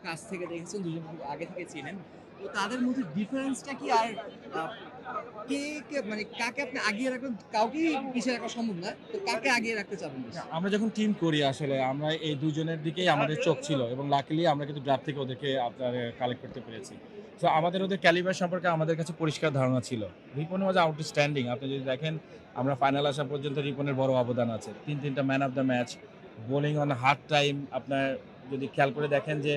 কাছ থেকে দেখেছেন, দুজনকে খুব আগে থেকে চিনেন। তো তাদের মধ্যে ডিফারেন্সটা কি? আর আ কে মানে কাকে আপনি আগিয়ে রাখবেন? কাউকেই পিছিয়ে রাখা সম্ভব না। তো কাকে আগিয়ে রাখতে চাবেন না, বেশি? আমরা যখন টিম করি আসলে আমরা এই ২ জনের দিকেই আমাদের চোখ ছিল এবং লাকিলি আমরা কিন্তু ড্রাফট থেকে ওদেরকে আপনার কালেক্ট করতে পেরেছি। সো আমাদের ওদের ক্যালিবার সম্পর্কে আমাদের কাছে পরিষ্কার ধারণা ছিল। রিপন ওয়াজ আউটস্ট্যান্ডিং। আপনি যদি দেখেন আমরা ফাইনাল আসা পর্যন্ত রিপনের বড় অবদান আছে। ৩-৩ টা man of the match, bowling on hard time আপনার যদি খেয়াল করে দেখেন যে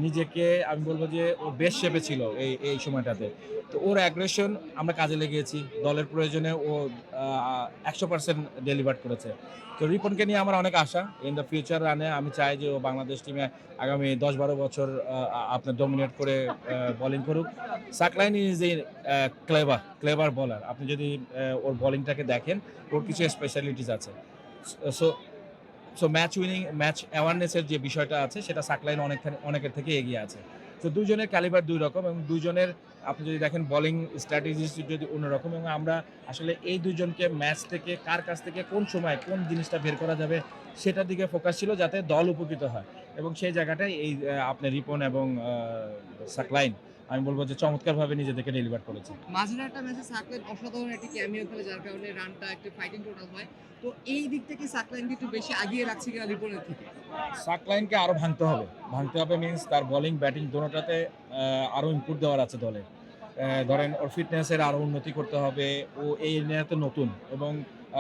নিজেকে আমি বলব যে ও বেস্ট শেপে ছিল এই সময়টাতে। তো ওর অ্যাগ্রেশন আমরা কাজে লাগিয়েছি। দলের প্রয়োজনে ও ১০০% ডেলিভার করেছে। তো রিপনকে নিয়ে আমার অনেক আশা। ইন দ্য ফিউচার রানে আমি চাই যে ও বাংলাদেশ টিমে আগামী ১০-১২ বছর আপনার ডমিনেট করে বোলিং করুক। Saqlain is a clever bowler. আপনি যদি ওর বোলিংটাকে দেখেন, ওর কিছু স্পেশালিটিস আছে। So so match winning, match awareness এর যে বিষয়টা আছে সেটা সাকলাইন অনেকের থেকে এগিয়ে আছে। তো ২ জনের ক্যালিবার ২ রকম এবং ২ জনের আপনি যদি দেখেন বোলিং স্ট্র্যাটেজিস যদি অন্যরকম এবং আমরা আসলে এই ২ জনকে ম্যাচ থেকে কার কাছ থেকে কোন সময় কোন জিনিসটা বের করা যাবে সেটার দিকে ফোকাস ছিল যাতে দল উপকৃত হয়। এবং সেই জায়গাটায় এই আপনার রিপন এবং সাকলাইন আমি বলব যে চমৎকারভাবে নিজেদেরকে ডেলিভার করেছে। মাঝের একটা ম্যাচে সাকলাইন অসাধারণ একটা ক্যামিও খেলে, যার কারণে রানটা একটু ফাইটিং টোটাল হয়। তো এই দিক থেকে সাকলাইনকে একটু বেশি আগিয়ে রাখছে কিনা রিপনের থেকে? সাকলাইনকে আরো ভাঙতে হবে। ভাঙতে হবে মিনস তার বোলিং, ব্যাটিং দোনোটাতে আরো ইনপুট দেওয়ার আছে দলের। ধরেন ওর ফিটনেসের আরো উন্নতি করতে হবে। ও এই এরিয়াতে নতুন এবং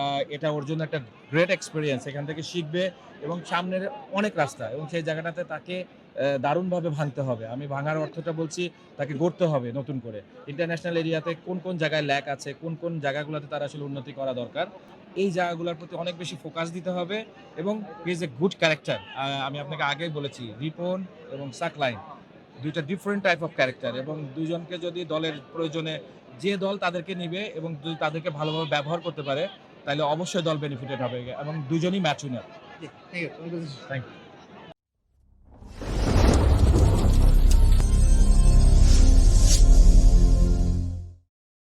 আ এটা ওর জন্য একটা গ্রেট এক্সপেরিয়েন্স। এখান থেকে শিখবে এবং সামনের অনেক রাস্তা এবং সেই জায়গাটাতে তাকে দারুণভাবে ভাঙতে হবে। আমি ভাঙার অর্থটা বলছি তাকে গড়তে হবে নতুন করে। ইন্টারন্যাশনাল এরিয়াতে কোন জায়গায় ল্যাক আছে, কোন জায়গাগুলোতে তার আসলে উন্নতি করা দরকার। এই জায়গাগুলোর প্রতি অনেক বেশি ফোকাস দিতে হবে এবং he is a good character. আমি আপনাকে আগেই বলেছি রিপন এবং সাকলাইন ২ টা ডিফারেন্ট টাইপ অফ ক্যারেক্টার এবং ২ জনকে যদি দলের প্রয়োজনে যে দল তাদেরকে নিবে এবং যদি তাদেরকে ভালোভাবে ব্যবহার করতে পারে, তাইলে অবশ্যই দল বেনিফিটেড হবে এবং ২ জনই ম্যাচ উইনার। জি, থ্যাংক ইউ। Thank you.